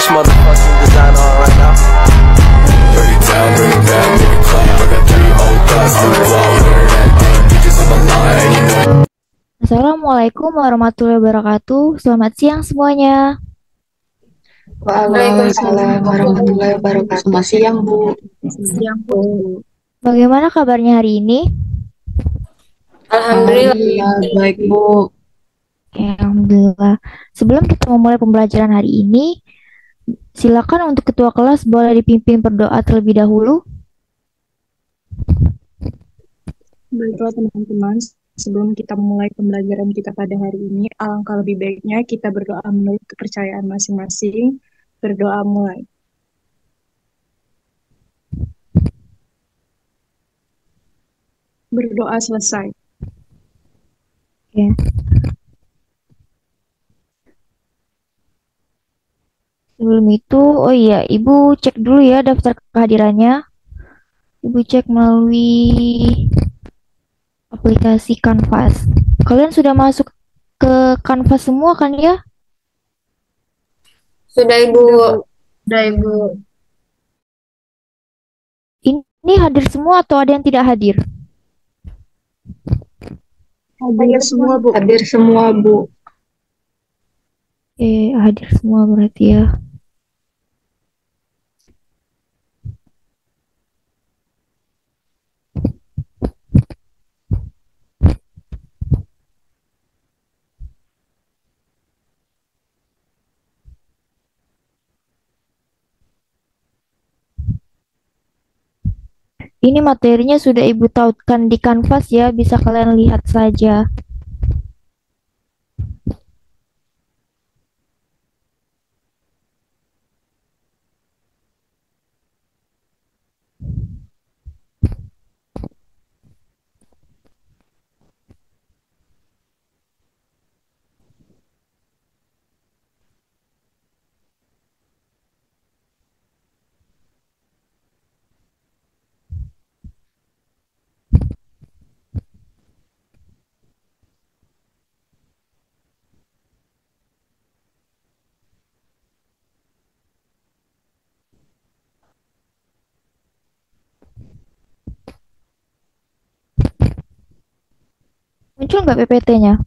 this motherfucking designer on right now. Break it down, bring it back, make it clap. I got 3 old thoughts to the wall. Wearing that thing, bitches on my line, you know. Assalamualaikum warahmatullahi wabarakatuh. Selamat siang semuanya. Waalaikumsalam warahmatullahi wabarakatuh. Selamat siang, Bu. Siang, Bu. Bagaimana kabarnya hari ini? Alhamdulillah baik, Bu. Alhamdulillah. Sebelum kita memulai pembelajaran hari ini, silakan untuk ketua kelas boleh dipimpin berdoa terlebih dahulu. Baiklah teman-teman, sebelum kita memulai pembelajaran kita pada hari ini, alangkah lebih baiknya kita berdoa menurut kepercayaan masing-masing. Berdoa mulai. Berdoa selesai. Ya. Sebelum itu, oh iya, Ibu cek dulu ya daftar kehadirannya. Ibu cek melalui aplikasi Canvas. Kalian sudah masuk ke Canvas semua kan ya? Sudah, Ibu. Sudah, Ibu. Ini hadir semua atau ada yang tidak hadir? Hadir semua, Bu. Hadir semua, Bu. Hadir semua berarti ya. Ini materinya sudah Ibu tautkan di Canvas ya, bisa kalian lihat saja. Muncul nggak PPT-nya?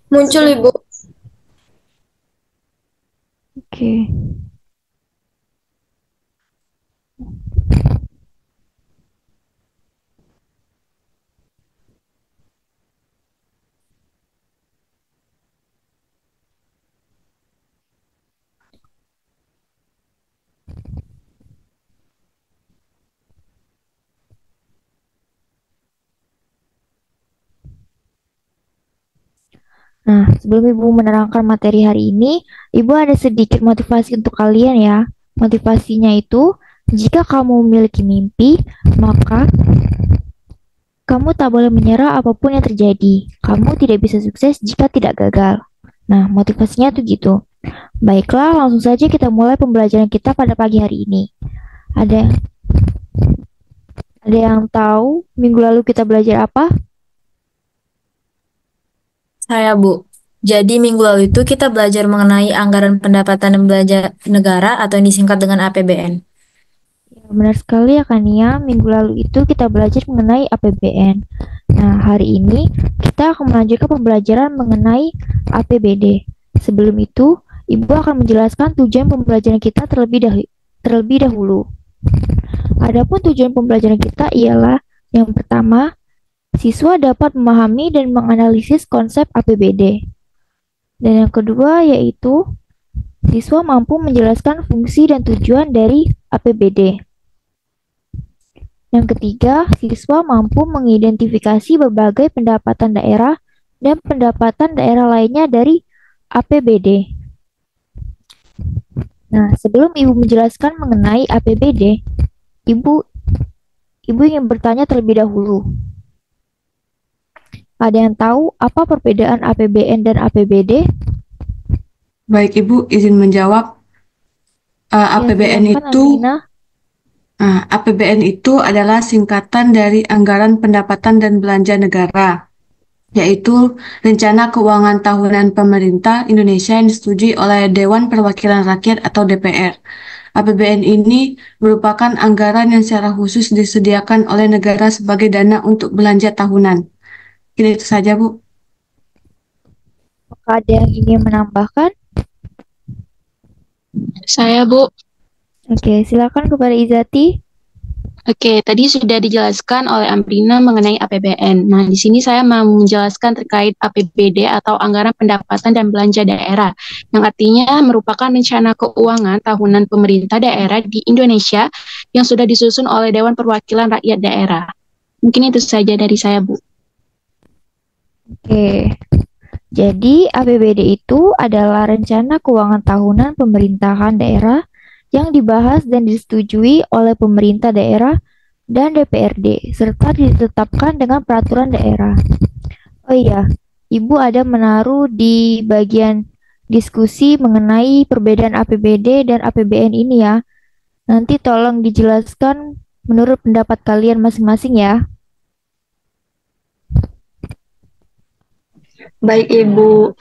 Muncul, Ibu. Oke. Nah, sebelum Ibu menerangkan materi hari ini, Ibu ada sedikit motivasi untuk kalian ya. Motivasinya itu, jika kamu memiliki mimpi, maka kamu tak boleh menyerah apapun yang terjadi. Kamu tidak bisa sukses jika tidak gagal. Nah, motivasinya tuh gitu. Baiklah, langsung saja kita mulai pembelajaran kita pada pagi hari ini. Ada yang tahu minggu lalu kita belajar apa? Saya, Bu. Jadi minggu lalu itu kita belajar mengenai anggaran pendapatan dan belanja negara atau yang disingkat dengan APBN. Ya, benar sekali ya kan ya, minggu lalu itu kita belajar mengenai APBN. Nah, hari ini kita akan melanjutkan pembelajaran mengenai APBD. Sebelum itu, Ibu akan menjelaskan tujuan pembelajaran kita terlebih dahulu. Adapun tujuan pembelajaran kita ialah yang pertama, siswa dapat memahami dan menganalisis konsep APBD. Dan yang kedua yaitu siswa mampu menjelaskan fungsi dan tujuan dari APBD. Yang ketiga, siswa mampu mengidentifikasi berbagai pendapatan daerah dan pendapatan daerah lainnya dari APBD. Nah, sebelum Ibu menjelaskan mengenai APBD, Ibu ingin bertanya terlebih dahulu. Ada yang tahu apa perbedaan APBN dan APBD? Baik, Ibu izin menjawab. APBN itu APBN itu adalah singkatan dari Anggaran Pendapatan dan Belanja Negara. yaitu Rencana Keuangan Tahunan Pemerintah Indonesia yang disetujui oleh Dewan Perwakilan Rakyat atau DPR. APBN ini merupakan anggaran yang secara khusus disediakan oleh negara sebagai dana untuk belanja tahunan. Kira itu saja, Bu. Apakah ada yang ingin menambahkan? Saya, Bu. Oke, silakan kepada Izati. Oke, tadi sudah dijelaskan oleh Amrina mengenai APBN. Nah, di sini saya mau menjelaskan terkait APBD atau Anggaran Pendapatan dan Belanja Daerah, yang artinya merupakan rencana keuangan tahunan pemerintah daerah di Indonesia yang sudah disusun oleh Dewan Perwakilan Rakyat Daerah. Mungkin itu saja dari saya, Bu. Oke. Jadi, APBD itu adalah rencana keuangan tahunan pemerintahan daerah yang dibahas dan disetujui oleh pemerintah daerah dan DPRD, serta ditetapkan dengan peraturan daerah. Oh iya, Ibu ada menaruh di bagian diskusi mengenai perbedaan APBD dan APBN ini ya. Nanti tolong dijelaskan menurut pendapat kalian masing-masing ya. Baik, Ibu.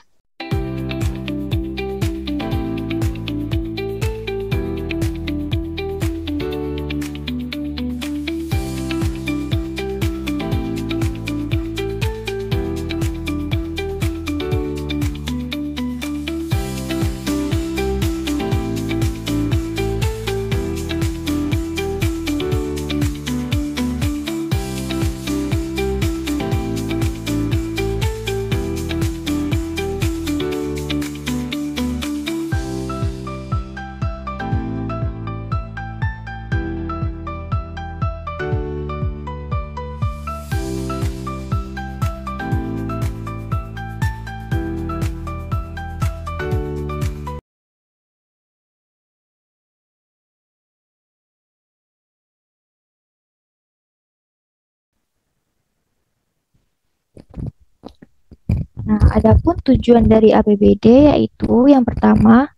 Nah, adapun tujuan dari APBD yaitu yang pertama,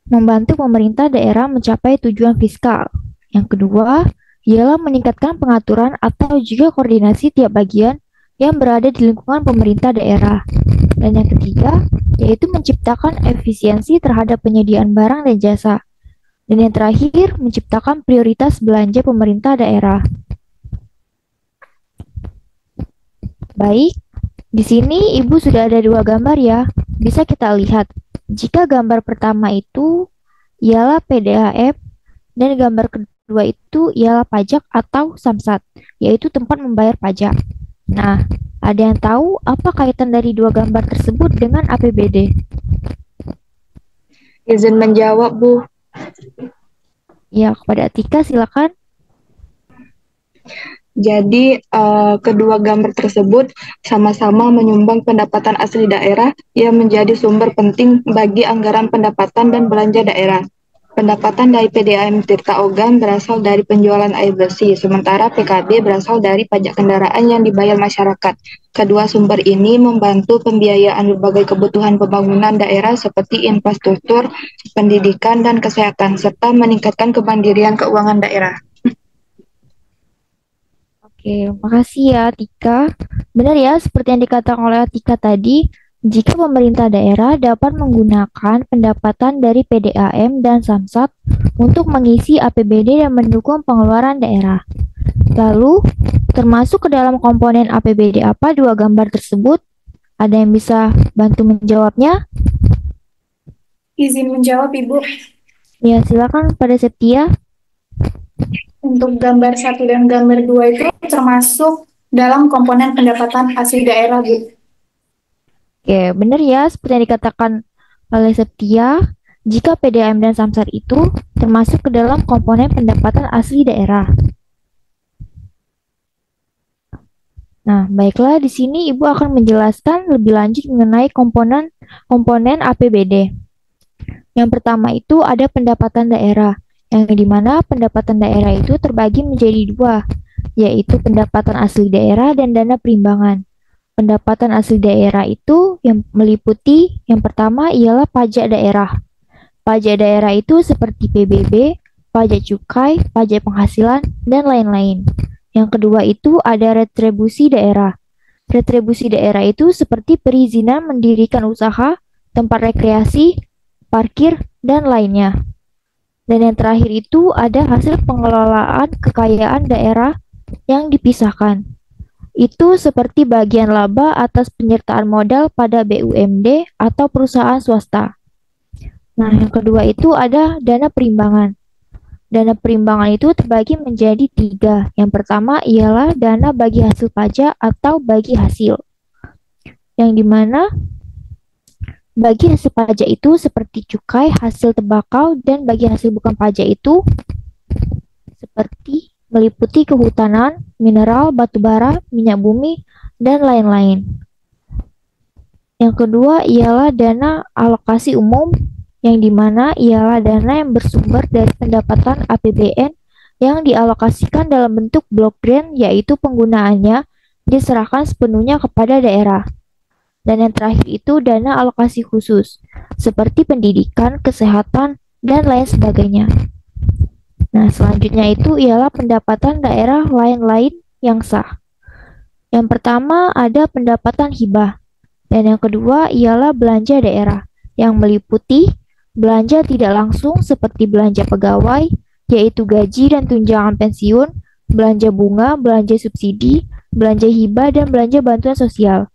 membantu pemerintah daerah mencapai tujuan fiskal. Yang kedua, ialah meningkatkan pengaturan atau juga koordinasi tiap bagian yang berada di lingkungan pemerintah daerah. Dan yang ketiga, yaitu menciptakan efisiensi terhadap penyediaan barang dan jasa. Dan yang terakhir, menciptakan prioritas belanja pemerintah daerah. Baik, di sini Ibu sudah ada dua gambar ya. Bisa kita lihat. Jika gambar pertama itu ialah PDAM dan gambar kedua itu ialah pajak atau samsat, yaitu tempat membayar pajak. Nah, ada yang tahu apa kaitan dari dua gambar tersebut dengan APBD? Izin menjawab, Bu. Ya, kepada Atika silakan. Jadi, kedua gambar tersebut sama-sama menyumbang pendapatan asli daerah yang menjadi sumber penting bagi anggaran pendapatan dan belanja daerah. Pendapatan dari PDAM Tirta Ogan berasal dari penjualan air bersih, sementara PKB berasal dari pajak kendaraan yang dibayar masyarakat. Kedua sumber ini membantu pembiayaan berbagai kebutuhan pembangunan daerah seperti infrastruktur, pendidikan, dan kesehatan, serta meningkatkan kemandirian keuangan daerah. Oke, makasih ya Tika. Benar ya, seperti yang dikatakan oleh Tika tadi, jika pemerintah daerah dapat menggunakan pendapatan dari PDAM dan Samsat untuk mengisi APBD dan mendukung pengeluaran daerah. Lalu, termasuk ke dalam komponen APBD apa dua gambar tersebut? Ada yang bisa bantu menjawabnya? Izin menjawab, Ibu. Ya, silakan pada Setia. Untuk gambar 1 dan gambar 2 itu termasuk dalam komponen pendapatan asli daerah, Bu. Oke, benar ya, seperti yang dikatakan oleh Setia, jika PDAM dan Samsat itu termasuk ke dalam komponen pendapatan asli daerah. Nah, baiklah, di sini Ibu akan menjelaskan lebih lanjut mengenai komponen APBD. Yang pertama itu ada pendapatan daerah, yang dimana pendapatan daerah itu terbagi menjadi dua, yaitu pendapatan asli daerah dan dana perimbangan. Pendapatan asli daerah itu yang meliputi yang pertama ialah pajak daerah. Pajak daerah itu seperti PBB, pajak cukai, pajak penghasilan, dan lain-lain. Yang kedua itu ada retribusi daerah. Retribusi daerah itu seperti perizinan mendirikan usaha, tempat rekreasi, parkir, dan lainnya. Dan yang terakhir itu ada hasil pengelolaan kekayaan daerah yang dipisahkan. Itu seperti bagian laba atas penyertaan modal pada BUMD atau perusahaan swasta. Nah, yang kedua itu ada dana perimbangan. Dana perimbangan itu terbagi menjadi 3. Yang pertama ialah dana bagi hasil pajak atau bagi hasil. Yang dimana bagi hasil pajak itu seperti cukai, hasil tembakau, dan bagi hasil bukan pajak itu seperti meliputi kehutanan, mineral, batu bara, minyak bumi, dan lain-lain. Yang kedua ialah dana alokasi umum, yang dimana ialah dana yang bersumber dari pendapatan APBN yang dialokasikan dalam bentuk blok grant, yaitu penggunaannya diserahkan sepenuhnya kepada daerah. Dan yang terakhir itu dana alokasi khusus, seperti pendidikan, kesehatan, dan lain sebagainya. Nah, selanjutnya itu ialah pendapatan daerah lain-lain yang sah. Yang pertama ada pendapatan hibah, dan yang kedua ialah belanja daerah, yang meliputi belanja tidak langsung seperti belanja pegawai, yaitu gaji dan tunjangan pensiun, belanja bunga, belanja subsidi, belanja hibah, dan belanja bantuan sosial.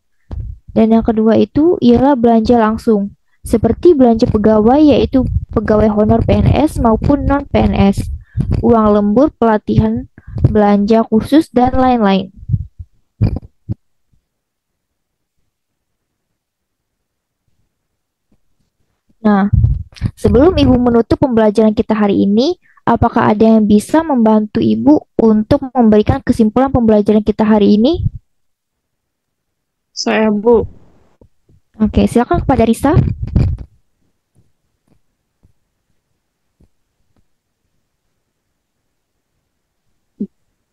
Dan yang kedua itu ialah belanja langsung, seperti belanja pegawai, yaitu pegawai honor PNS maupun non-PNS, uang lembur, pelatihan, belanja khusus, dan lain-lain. Nah, sebelum Ibu menutup pembelajaran kita hari ini, apakah ada yang bisa membantu Ibu untuk memberikan kesimpulan pembelajaran kita hari ini? Saya, Bu. Oke, silakan kepada Risa.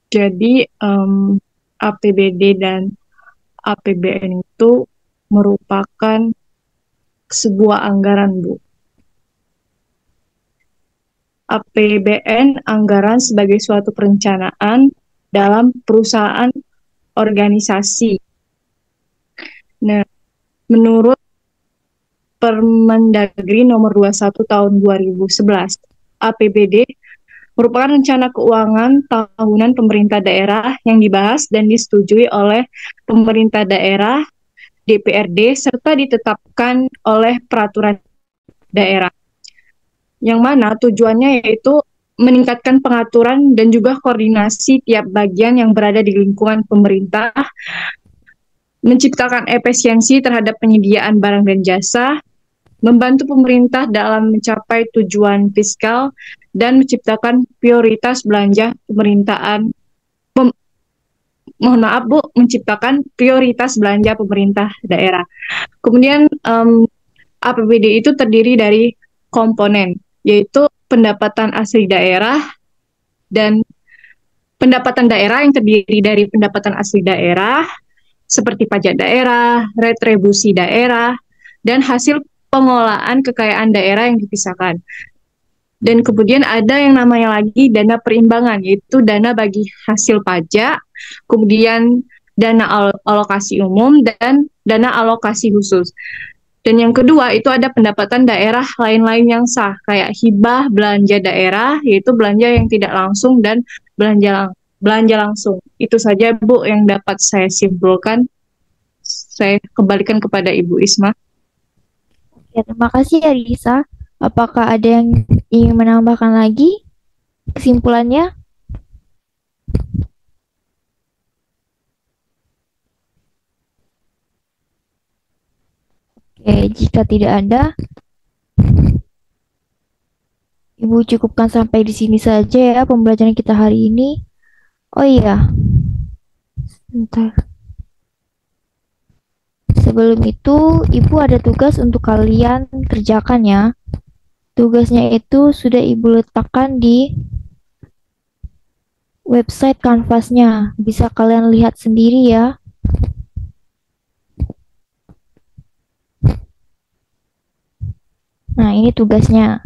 Jadi, APBD dan APBN itu merupakan sebuah anggaran, Bu. APBN anggaran sebagai suatu perencanaan dalam perusahaan organisasi. Nah, menurut Permendagri nomor 21 tahun 2011, APBD merupakan rencana keuangan tahunan pemerintah daerah yang dibahas dan disetujui oleh pemerintah daerah, DPRD, serta ditetapkan oleh peraturan daerah. Yang mana tujuannya yaitu meningkatkan pengaturan dan juga koordinasi tiap bagian yang berada di lingkungan pemerintah, menciptakan efisiensi terhadap penyediaan barang dan jasa, membantu pemerintah dalam mencapai tujuan fiskal, dan menciptakan prioritas belanja pemerintahan. Mohon maaf, Bu, menciptakan prioritas belanja pemerintah daerah. Kemudian APBD itu terdiri dari komponen, yaitu pendapatan asli daerah dan pendapatan daerah yang terdiri dari pendapatan asli daerah, seperti pajak daerah, retribusi daerah, dan hasil pengolahan kekayaan daerah yang dipisahkan. Dan kemudian ada yang namanya lagi dana perimbangan, yaitu dana bagi hasil pajak, kemudian dana alokasi umum, dan dana alokasi khusus. Dan yang kedua itu ada pendapatan daerah lain-lain yang sah, kayak hibah, belanja daerah, yaitu belanja yang tidak langsung, dan belanja langsung. Itu saja, Bu, yang dapat saya simpulkan. Saya kembalikan kepada Ibu Isma. Ya, terima kasih ya Risa. Apakah ada yang ingin menambahkan lagi kesimpulannya? Oke, jika tidak ada, Ibu cukupkan sampai di sini saja ya pembelajaran kita hari ini. Oh iya, sebentar. Sebelum itu, Ibu ada tugas untuk kalian kerjakan ya. Tugasnya itu sudah Ibu letakkan di website Canvas-nya. Bisa kalian lihat sendiri ya. Nah, ini tugasnya.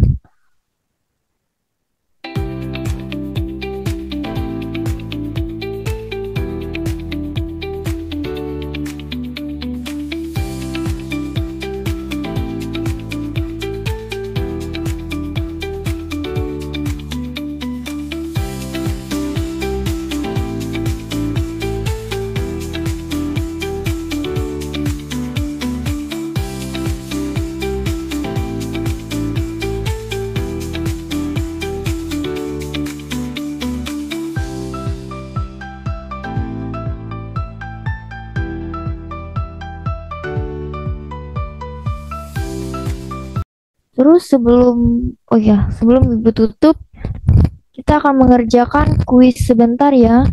Terus sebelum Ibu tutup, kita akan mengerjakan kuis sebentar ya.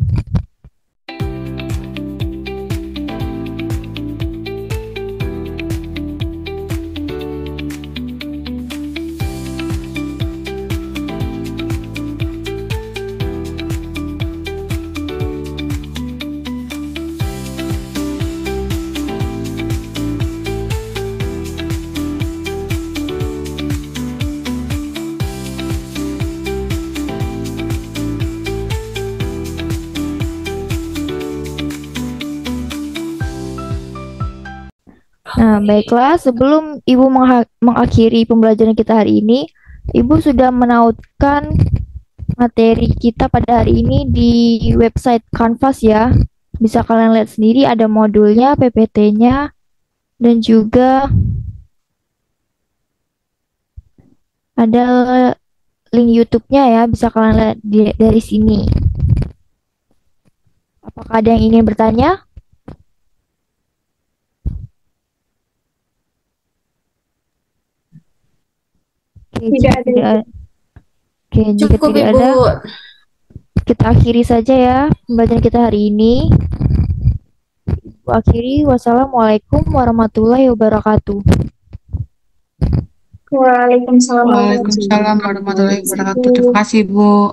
Nah, baiklah, sebelum Ibu mengakhiri pembelajaran kita hari ini, Ibu sudah menautkan materi kita pada hari ini di website Canvas ya. Bisa kalian lihat sendiri ada modulnya, PPT-nya, dan juga ada link YouTube-nya ya, bisa kalian lihat dari sini. Apakah ada yang ingin bertanya? Oke, Tidak ada. jika Cukup, tidak Ibu. ada, kita akhiri saja ya pembelajaran kita hari ini. Ibu akhiri, wassalamualaikum warahmatullahi wabarakatuh. Waalaikumsalam Waalaikumsalam warahmatullahi wabarakatuh. Terima kasih, Bu.